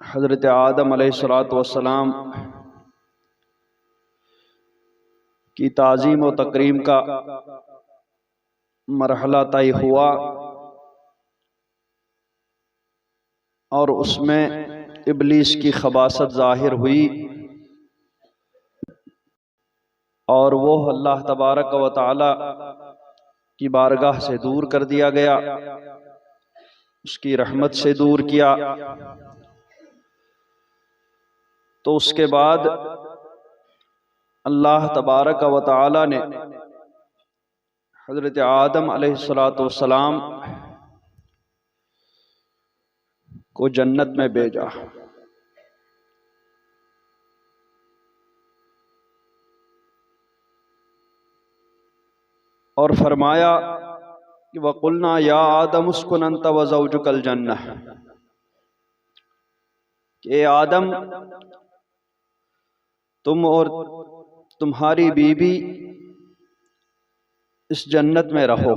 हज़रत आदम अलैहिस्सलातु वस्सलाम की ताज़ीम व तकरीम का मरहला तय हुआ और उसमें इब्लीस की खबासत ज़ाहिर हुई और वो अल्लाह तबारक व तआला की बारगाह से दूर कर दिया गया, उसकी रहमत से दूर किया। तो उसके बाद अल्लाह तबारक व तआला ने हज़रत आदम अलैहिस्सलातु वस्सलाम को जन्नत में भेजा और फरमाया कि वक़ुलना या आदम उस्कुन अंत व ज़ौजुकल जन्नह, कि आदम तुम और तुम्हारी बीवी इस जन्नत में रहो।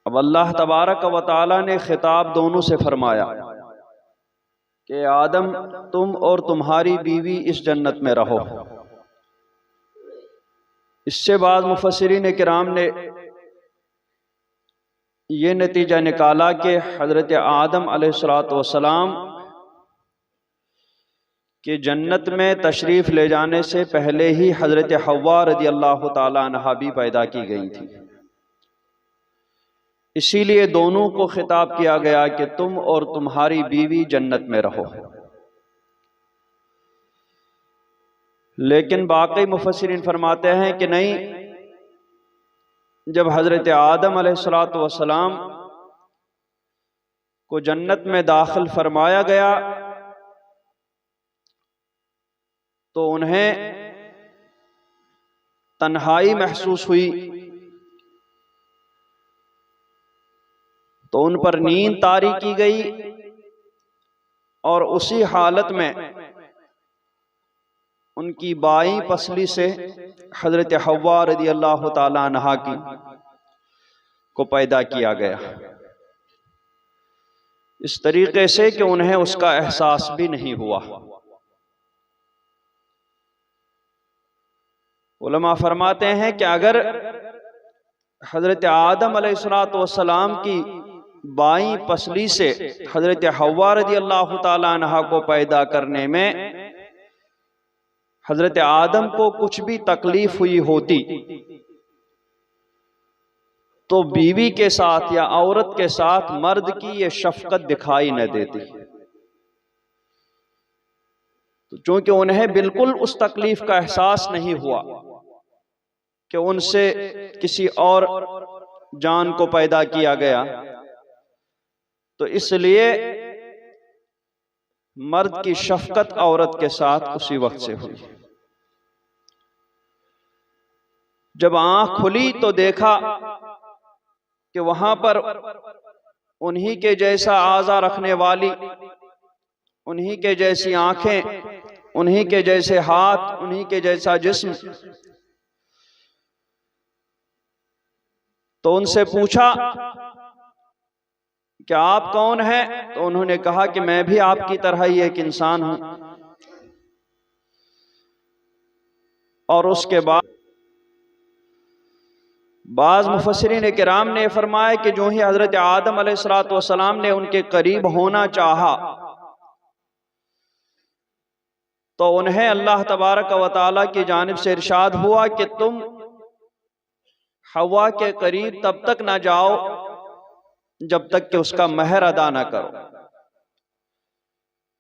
अब अल्लाह तबारक व तआला ने खिताब दोनों से फरमाया कि आदम तुम और तुम्हारी बीवी इस जन्नत में रहो। इससे बाद मुफस्सिरीन किराम ने ये नतीजा निकाला कि हज़रत आदम अलैहिस्सलातु वस्सलाम कि जन्नत में तशरीफ़ ले जाने से पहले ही हज़रत हव्वा रज़ियल्लाहु ताला अन्हा भी पैदा की गई थी। इसीलिए दोनों को खिताब किया गया कि तुम और तुम्हारी बीवी जन्नत में रहो। लेकिन बाकी मुफस्सिरीन फरमाते हैं कि नहीं, जब हज़रत आदम अलैहिस्सलातु वस्सलाम को जन्नत में दाखिल फरमाया गया तो उन्हें तन्हाई महसूस हुई, तो उन पर नींद तारी की गई और उसी हालत में उनकी बाईं पसली से हज़रत हव्वा रज़ियल्लाहु ताला अन्हा की को पैदा किया गया, इस तरीके से कि उन्हें उसका एहसास भी नहीं हुआ। उलमा फरमाते हैं कि अगर हज़रत आदम अलैहिस्सलातु वस्सलाम की बाईं पसली से हज़रत हव्वा रज़ियल्लाहु ताला अन्हा को पैदा करने में हज़रत आदम को कुछ भी तकलीफ हुई होती तो बीवी के साथ या औरत के साथ मर्द की ये शफकत दिखाई न देती। तो चूंकि उन्हें बिल्कुल उस तकलीफ का एहसास नहीं हुआ कि उनसे किसी और जान को पैदा किया गया, तो इसलिए मर्द की शफकत औरत के साथ उसी वक्त से हुई। जब आंख खुली तो देखा कि वहां पर उन्हीं के जैसा आज़ा रखने वाली, उन्हीं के जैसी आंखें, उन्हीं के जैसे हाथ, उन्हीं के जैसा जिस्म। तो उनसे पूछा कि आप कौन हैं? तो उन्होंने कहा कि मैं भी आपकी तरह ही एक इंसान हूं। और उसके बाद बाज़ मुफस्सिरीन किराम ने फरमाया कि जो ही हज़रत आदम अलैहिस्सलातु वस्सलाम ने उनके करीब होना चाहा तो उन्हें अल्लाह तबारक व तआला की जानिब से इरशाद हुआ कि तुम हव्वा के करीब तब तक ना जाओ जब तक कि उसका महर अदा ना करो।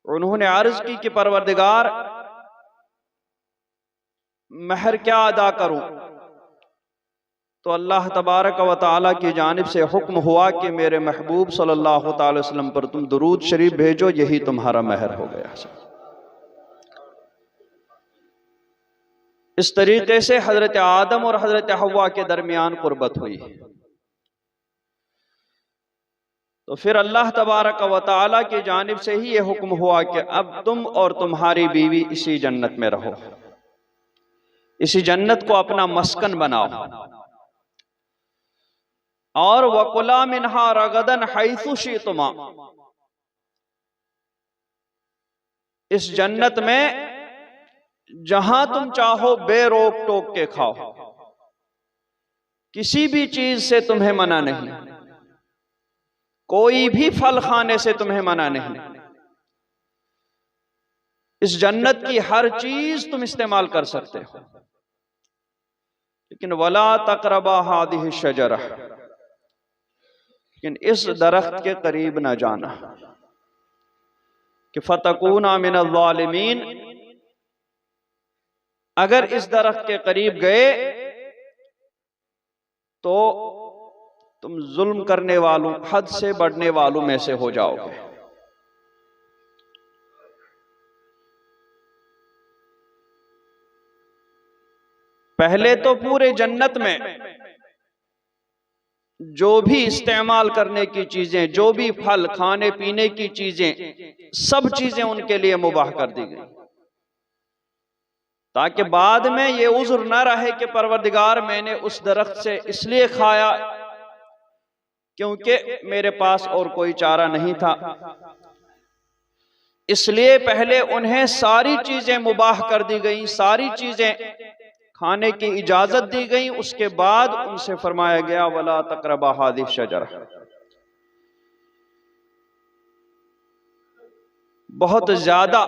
उन्होंने अर्ज की कि परवरदिगार, महर क्या अदा करूं? तो अल्लाह तबारक व तआला की जानिब से हुक्म हुआ कि मेरे महबूब सल्लल्लाहु अलैहि वसल्लम पर तुम दुरूद शरीफ भेजो, यही तुम्हारा महर हो गया। इस तरीके से हज़रत आदम और हज़रत हव्वा के दरमियान कुर्बत हुई। तो फिर अल्लाह तबारक व तआला की जानिब से ही यह हुक्म हुआ कि अब तुम और तुम्हारी बीवी इसी जन्नत में रहो, इसी जन्नत को अपना मस्कन बनाओ। और वकुला मिन्हा रगदन हैसु शितुमा, इस जन्नत में जहां तुम चाहो बेरोक टोक के खाओ, किसी भी चीज से तुम्हें मना नहीं, कोई भी फल खाने से तुम्हें मना नहीं। इस जन्नत की हर चीज तुम इस्तेमाल कर सकते हो, लेकिन वला तकरबा हादिह शजरा, लेकिन इस दरख्त के करीब ना जाना कि फतकूना मिनल ज़ालिमीन, अगर इस दरख्त के करीब गए तो तुम जुल्म करने वालों, हद से बढ़ने वालों में से हो जाओगे। पहले तो पूरे जन्नत में जो भी इस्तेमाल करने की चीजें, जो भी फल खाने पीने की चीजें, सब चीजें उनके लिए मुबाह कर दी गई, ताकि बाद में ये उज़्र न रहे कि परवरदिगार मैंने उस दरख्त से इसलिए खाया क्योंकि मेरे पास और कोई चारा नहीं था। इसलिए पहले उन्हें सारी चीजें मुबाह कर दी गई, सारी चीजें खाने की इजाजत दी गई। उसके बाद उनसे फरमाया गया वला तकरबा हादिह शजरा। बहुत ज्यादा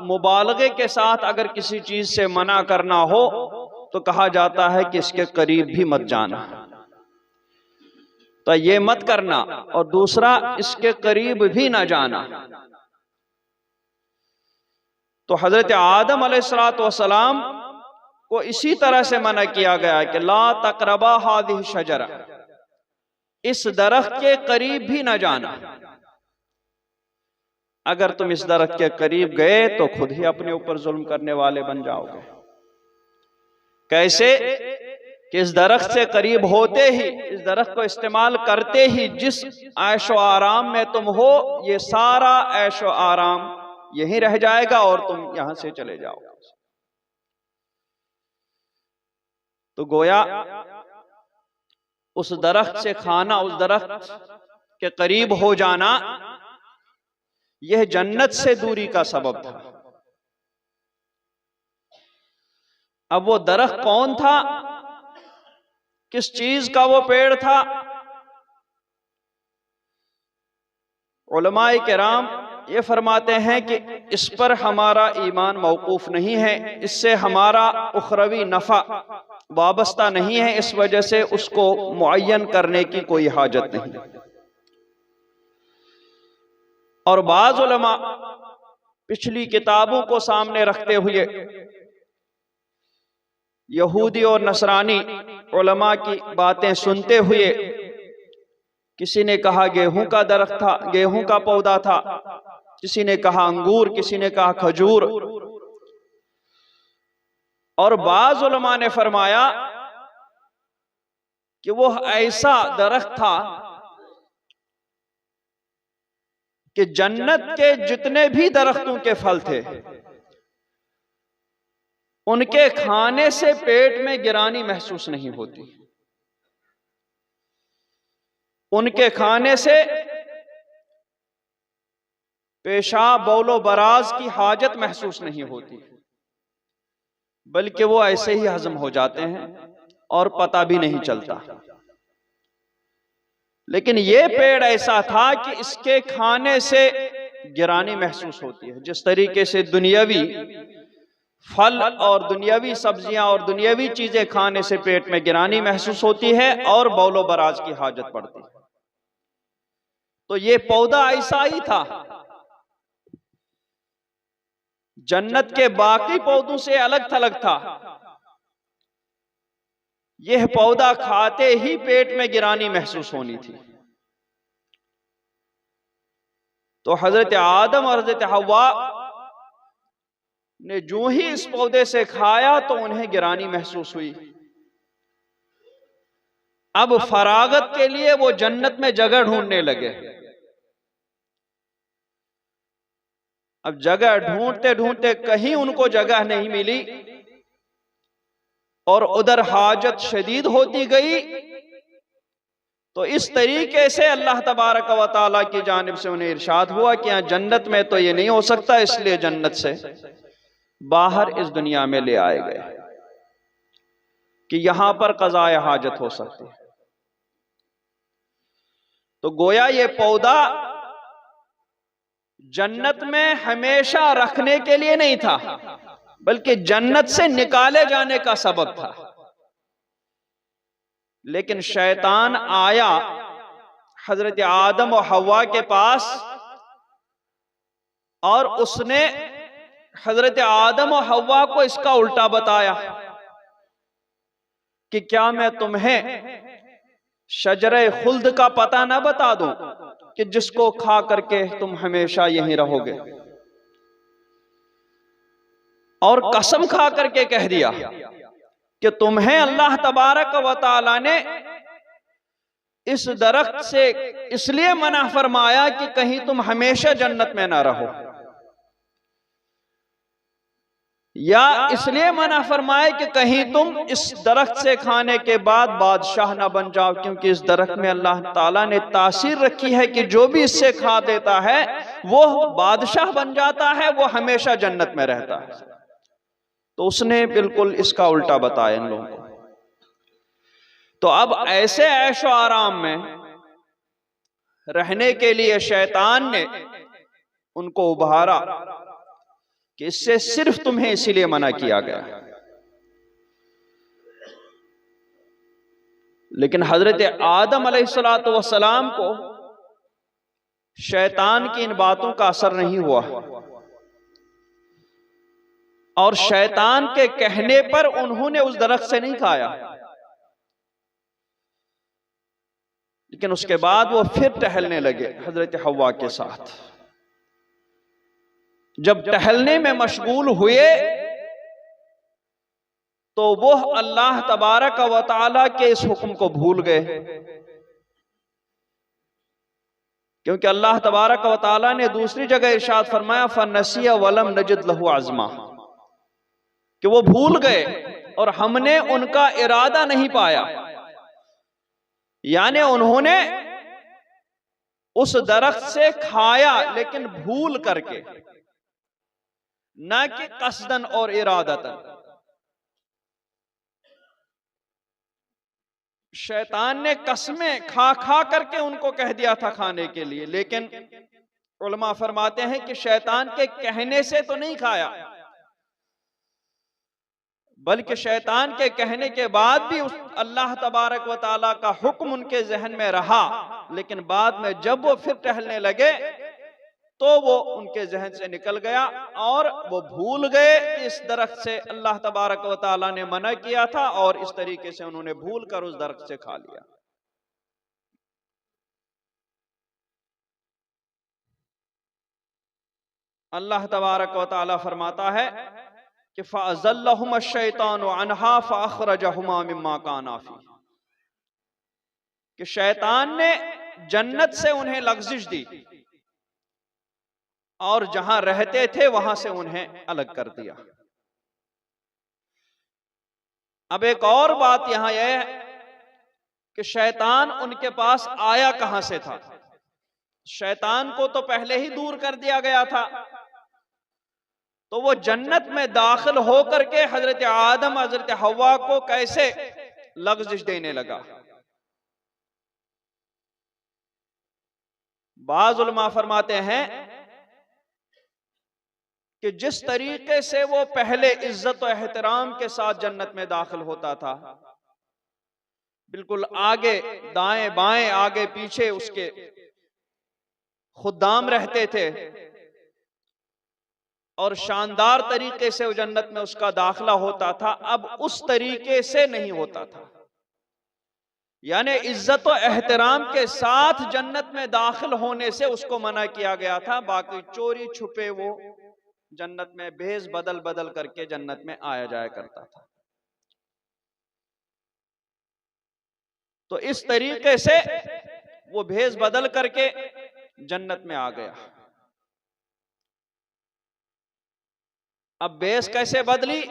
मुबालगे के साथ अगर किसी चीज से मना करना हो तो कहा जाता है कि इसके करीब भी मत जाना, तो ये मत करना, और दूसरा इसके करीब भी ना जाना। तो हजरत आदम अलैहिस्सलाम को इसी तरह से मना किया गया कि ला तकरबा हादिह शजरा, इस दरख्त के करीब भी ना जाना। अगर तुम इस दरख्त के करीब गए तो खुद ही अपने ऊपर जुल्म करने वाले बन जाओगे। कैसे कि इस दरख्त से करीब होते ही, इस दरख्त को इस्तेमाल करते ही जिस ऐशो आराम में तुम हो, ये सारा ऐशो आराम यहीं रह जाएगा और तुम यहां से चले जाओगे। तो गोया उस दरख्त से खाना, उस दरख्त के करीब हो जाना, यह जन्नत से दूरी का सबब था। अब वो दरख्त कौन था, किस चीज का वो पेड़ था? उलमाए किराम ये फरमाते हैं कि इस पर हमारा ईमान मौकूफ नहीं है, इससे हमारा उखरवी नफा वाबस्ता नहीं है, इस वजह से उसको मुअय्यन करने की कोई हाजत नहीं। और बाज़ उलमा पिछली किताबों को सामने रखते हुए यहूदी और नसरानी उलमा की बातें सुनते हुए, किसी ने कहा गेहूं का दरख्त था, गेहूं का पौधा था, किसी ने कहा अंगूर, किसी ने कहा खजूर, और बाज़ उलमा ने फरमाया कि वो ऐसा दरख्त था कि जन्नत के जितने भी दरख्तों के फल थे उनके खाने से पेट में गिरानी महसूस नहीं होती, उनके खाने से पेशाब बौलो बराज की हाजत महसूस नहीं होती, बल्कि वो ऐसे ही हजम हो जाते हैं और पता भी नहीं चलता। लेकिन ये पेड़ ऐसा था कि इसके खाने से गिरानी महसूस होती है। जिस तरीके से दुनियावी फल और दुनियावी सब्जियां और दुनियावी चीजें खाने से पेट में गिरानी महसूस होती है और बौलो बराज की हाजत पड़ती है, तो ये पौधा ऐसा ही था। जन्नत के बाकी पौधों से अलग थलग था। यह पौधा खाते ही पेट में गिरानी महसूस होनी थी। तो हजरत आदम और हजरत हव्वा ने जो ही इस पौधे से खाया तो उन्हें गिरानी महसूस हुई। अब फरागत के लिए वो जन्नत में जगह ढूंढने लगे। अब जगह ढूंढते ढूंढते कहीं उनको जगह नहीं मिली और उधर हाजत शदीद होती गई, तो इस तरीके से अल्लाह तबारक व तआला की जानिब से उन्हें इरशाद हुआ कि यहाँ जन्नत में तो ये नहीं हो सकता, इसलिए जन्नत से बाहर इस दुनिया में ले आए गए कि यहां पर क़ज़ाए हाजत हो सकती है। तो गोया ये पौधा जन्नत में हमेशा रखने के लिए नहीं था, बल्कि जन्नत से निकाले जाने का सबब था। लेकिन शैतान आया हजरत आदम और हव्वा के पास और उसने हजरत आदम और हव्वा को इसका उल्टा बताया कि क्या मैं तुम्हें शजरे खुल्द का पता ना बता दूं कि जिसको खा करके तुम हमेशा यहीं रहोगे। और कसम खा करके कह दिया कि तुम्हें अल्लाह तबारक व तआला ने इस दरख्त से इसलिए मना फरमाया कि कहीं तुम हमेशा जन्नत में ना रहो, या इसलिए मना फरमाए कि कहीं तुम इस दरख्त से खाने के बाद बादशाह ना बन जाओ, क्योंकि इस दरख्त में अल्लाह ताला ने तासीर रखी है कि जो भी इससे खा देता है वो बादशाह बन जाता है, वो हमेशा जन्नत में रहता है। तो उसने बिल्कुल इसका उल्टा बताया इन लोगों को। तो अब ऐसे ऐशो आराम में रहने के लिए शैतान ने उनको उभारा कि इससे सिर्फ तुम्हें इसीलिए मना किया गया। लेकिन हजरत आदम अलैहिस्सलातु वस्सलाम को शैतान की इन बातों का असर नहीं हुआ और शैतान के कहने पर उन्होंने उस दरख्त से नहीं खाया। लेकिन उसके बाद वो फिर टहलने लगे हजरत हव्वा के साथ। जब टहलने में मशगूल हुए तो वो अल्लाह तबारक व तआला के इस हुक्म को भूल गए, क्योंकि अल्लाह तबारक व तआला ने दूसरी जगह इरशाद फरमाया फनसिया वलम नजिद लहू अज़मा, कि वो भूल गए और हमने उनका इरादा नहीं पाया। यानी उन्होंने उस दरख्त से खाया लेकिन भूल करके, ना कि कसदन और इरादतन। शैतान ने कसमें खा खा करके उनको कह दिया था खाने के लिए, लेकिन उलमा फरमाते हैं कि शैतान के कहने से तो नहीं खाया, बल्कि शैतान के कहने के बाद भी उस अल्लाह तबारक व तआला का हुक्म उनके जहन में रहा। लेकिन बाद में जब वो फिर टहलने लगे तो वो उनके जहन से निकल गया और वो भूल गए कि इस दरख्त से अल्लाह तबारक व तआला ने मना किया था, और इस तरीके से उन्होंने भूल कर उस दरख्त से खा लिया। अल्लाह तबारक व तआला फरमाता है कि फ़अज़ल्लहुम अश-शैतानु अन्हा फ़अख़रजहुमा मिम्मा काना फ़ीह, कि शैतान ने जन्नत से उन्हें लग़्ज़िश दी और जहां रहते थे वहां से उन्हें अलग कर दिया। अब एक और बात यहां यह है कि शैतान उनके पास आया कहां से था। शैतान को तो पहले ही दूर कर दिया गया था, तो वो जन्नत में दाखिल होकर के हजरत आदम हजरत हव्वा को कैसे लग़्ज़िश देने लगा। बाज़ उलमा फरमाते हैं कि जिस तरीके से वो पहले इज्जत और एहतराम के साथ जन्नत में दाखिल होता था, बिल्कुल आगे दाएं बाएं आगे पीछे उसके खुद्दाम रहते थे और शानदार तरीके से वो जन्नत में उसका दाखिला होता था, अब उस तरीके से नहीं होता था। यानी इज्जत और एहतराम के साथ जन्नत में दाखिल होने से उसको मना किया गया था। बाकी चोरी छुपे वो जन्नत में भेष बदल बदल करके जन्नत में आया जाया करता था। तो इस तरीके से वो भेष बदल करके जन्नत में आ गया। अब भेष कैसे बदली?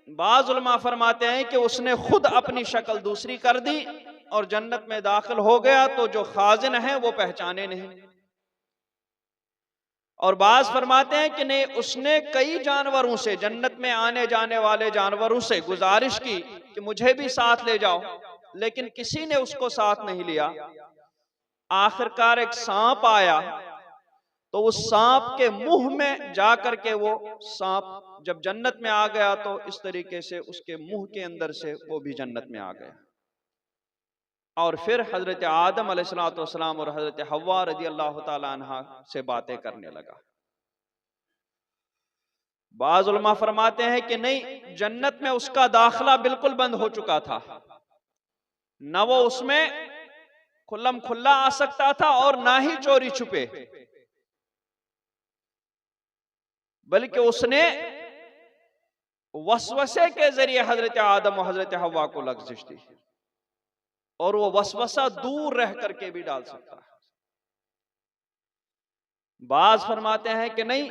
बाज़ उलमा फरमाते हैं कि उसने खुद अपनी शक्ल दूसरी कर दी और जन्नत में दाखिल हो गया तो जो खाजिन है वो पहचाने नहीं। और बाज फरमाते हैं कि नहीं, उसने कई जानवरों से, जन्नत में आने जाने वाले जानवरों से गुजारिश की कि मुझे भी साथ ले जाओ, लेकिन किसी ने उसको साथ नहीं लिया। आखिरकार एक सांप आया, तो उस सांप के मुंह में जाकर के वो सांप जब जन्नत में आ गया तो इस तरीके से उसके मुंह के अंदर से वो भी जन्नत में आ गया। और फिर हजरत आदम अलैहिस्सलाम और हजरत हव्वा रज़ी अल्लाह ताला अन्हा से बातें करने लगा। बाज़ उलमा फरमाते हैं कि नहीं, जन्नत में उसका दाखिला बिल्कुल बंद हो चुका था, न वो उसमें खुल्लम खुल्ला आ सकता था और ना ही चोरी छुपे, बल्कि उसने वसवसे के जरिए हजरत आदम और हजरत हव्वा को लग़्ज़िश दी, और वो वसवसा दूर रह करके भी डाल सकता है। बाज़ फरमाते हैं कि नहीं,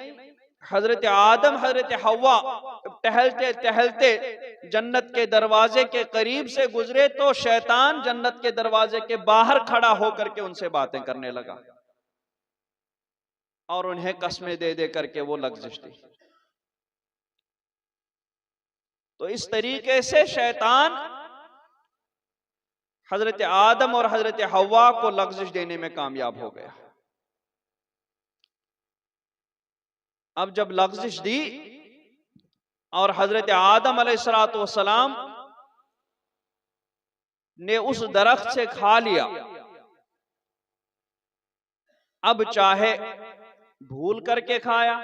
हजरत आदम हजरत हव्वा टहलते टहलते जन्नत के दरवाजे के करीब से गुजरे तो शैतान जन्नत के दरवाजे के बाहर खड़ा होकर के उनसे बातें करने लगा और उन्हें कसमें दे दे करके वो लग़्ज़िश दी। तो इस तरीके से शैतान हजरत आदम और हजरत हव्वा को लग़्ज़िश देने में कामयाब हो गया। अब जब लग़्ज़िश दी और हजरत आदम अलैहिस्सलाम ने उस दरख्त से खा लिया, अब चाहे भूल करके खाया,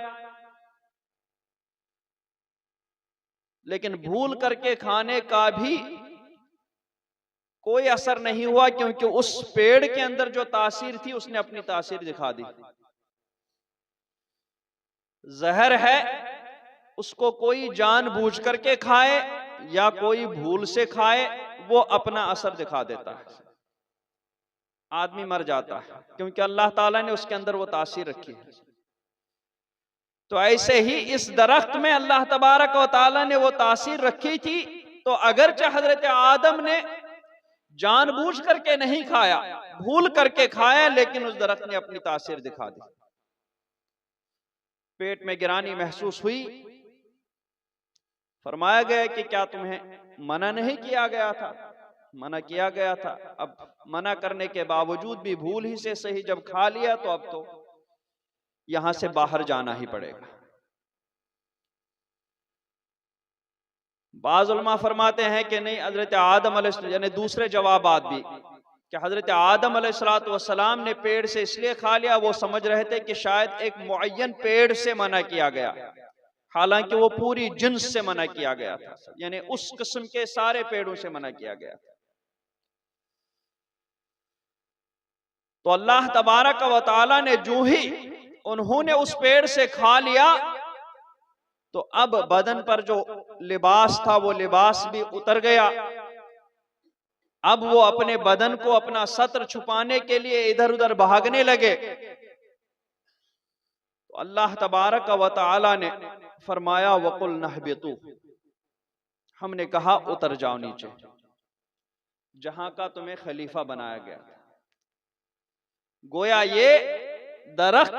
लेकिन भूल करके खाने का भी कोई असर नहीं हुआ, क्योंकि उस पेड़ के अंदर जो तासीर थी उसने अपनी तासीर दिखा दी। जहर है, उसको कोई जानबूझ करके खाए या कोई भूल से खाए, वो अपना असर दिखा देता है, आदमी मर जाता है, क्योंकि अल्लाह ताला ने उसके अंदर वो तासीर रखी है। तो ऐसे ही इस दरख्त में अल्लाह तबारक व तआला ने वो तासीर रखी थी, तो अगरचे हजरत आदम ने जानबूझ करके नहीं खाया, भूल करके खाया, लेकिन उस दरख्त ने अपनी तासीर दिखा दी। पेट में गिरानी महसूस हुई, फरमाया गया कि क्या तुम्हें मना नहीं किया गया था? मना किया गया था। अब मना करने के बावजूद भी भूल ही से सही जब खा लिया तो अब तो यहां से बाहर जाना ही पड़ेगा। बाज़ उलमा फरमाते हैं कि नहीं, हजरत आदम यानी दूसरे जवाबात भी कि हजरत आदम अलैहिस्सलाम ने पेड़ से इसलिए खा लिया, वो समझ रहे थे कि शायद एक मुअय्यन पेड़ से मना किया गया, हालांकि वो पूरी जिन्स से मना किया गया था, यानी उस किस्म के सारे पेड़ों से मना किया गया था। तो अल्लाह तबारक व तआला ने जो ही उन्होंने उस पेड़ से खा लिया, तो अब बदन पर जो लिबास था वो लिबास भी उतर गया। अब वो अपने बदन को, अपना सत्र छुपाने के लिए इधर उधर भागने लगे। तो अल्लाह तबारक व तआला ने फरमाया वकुल नहबितू, हमने कहा उतर जाओ नीचे, जहां का तुम्हें खलीफा बनाया गया था। गोया ये दरख्त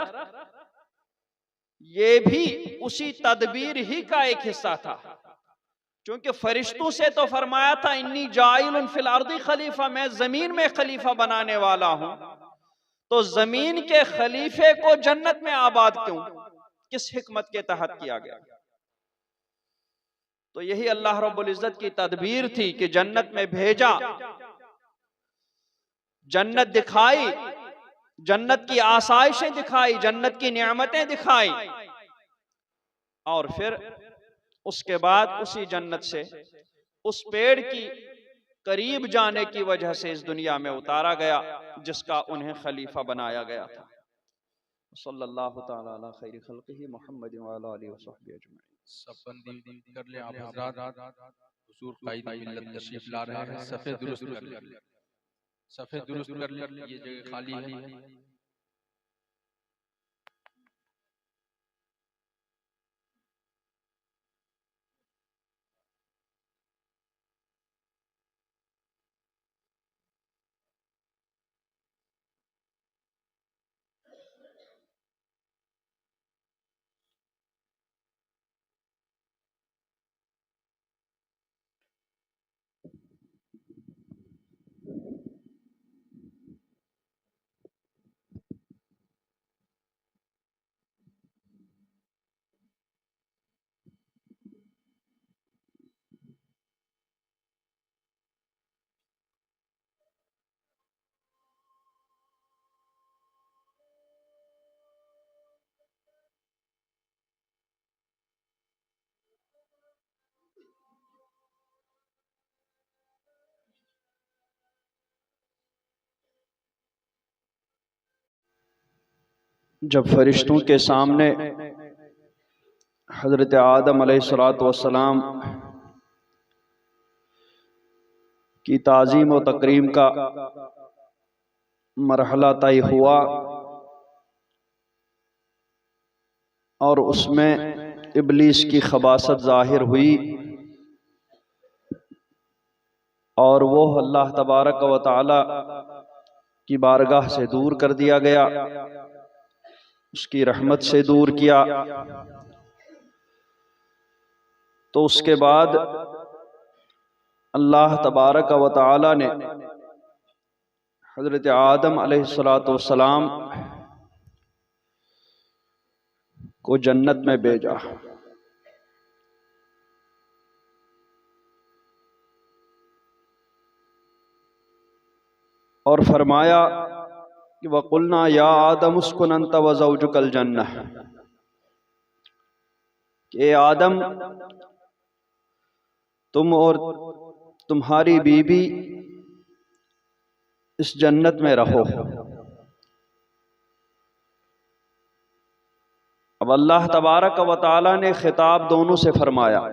ये भी उसी तदबीर ही का एक हिस्सा था, क्योंकि फरिश्तों से तो फरमाया था इन्नी जाइलुन फिल अर्दी खलीफा, मैं जमीन में खलीफा बनाने वाला हूं, तो जमीन के खलीफे को जन्नत में आबाद क्यों, किस हिकमत के तहत किया गया? तो यही अल्लाह रब्बुल इज्जत की तदबीर थी कि जन्नत में भेजा, जन्नत दिखाई, जन्नत की आसाइशें दिखाई, जन्नत की नियामतें दिखाई, और फिर उसके बाद उसी जन्नत से उस पेड़ की करीब जाने की वजह से इस दुनिया में उतारा गया, जिसका उन्हें खलीफा बनाया गया था। सल्लल्लाहु तआला अला खैरि खल्क़िही मुहम्मद व अला आलिहि व सहबिही अजमईन। सब बंदी कर ले आप हज़रात, हुजूर कायद मिल्लत तशरीफ ला रहे हैं, सफ़े दुरुस्त कर ले, सफ़े दुरुस्त कर ले, ये जगह खाली है। जब फरिश्तों के सामने हज़रत आदम अलैहिस्सलातु वस्सलाम की ताज़ीम व तकरीम का मरहला तय हुआ और उसमें इब्लीस की खबासत ज़ाहिर हुई और वो अल्लाह तबारक व तआला की बारगाह से दूर कर दिया गया, उसकी रहमत से दूर किया। तो उसके बाद अल्लाह तबारक व तआला ने हज़रत आदम अलैहिस्सलातु वस्सलाम को जन्नत में भेजा और फरमाया कि वक़ुलना या आदम उस्कुन अंत व ज़ौजुकल जन्नह, कि आदम तुम और तुम्हारी बीवी इस जन्नत में रहो। अब अल्लाह तबारक व तआला ने खिताब दोनों से फरमाया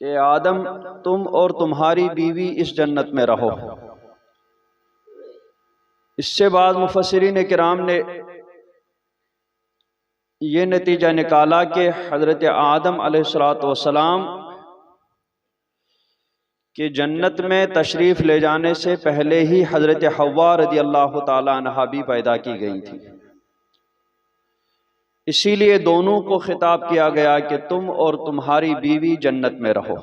कि आदम तुम और तुम्हारी बीवी इस जन्नत में रहो। इससे बाद मुफस्सिरीन किराम ने ये नतीजा निकाला कि हज़रत आदम अलैहिस्सलातु वस्सलाम कि जन्नत में तशरीफ़ ले जाने से पहले ही हज़रत हव्वा रज़ियल्लाहु ताला अन्हा भी पैदा की गई थी। इसीलिए दोनों को खिताब किया गया कि तुम और तुम्हारी बीवी जन्नत में रहो।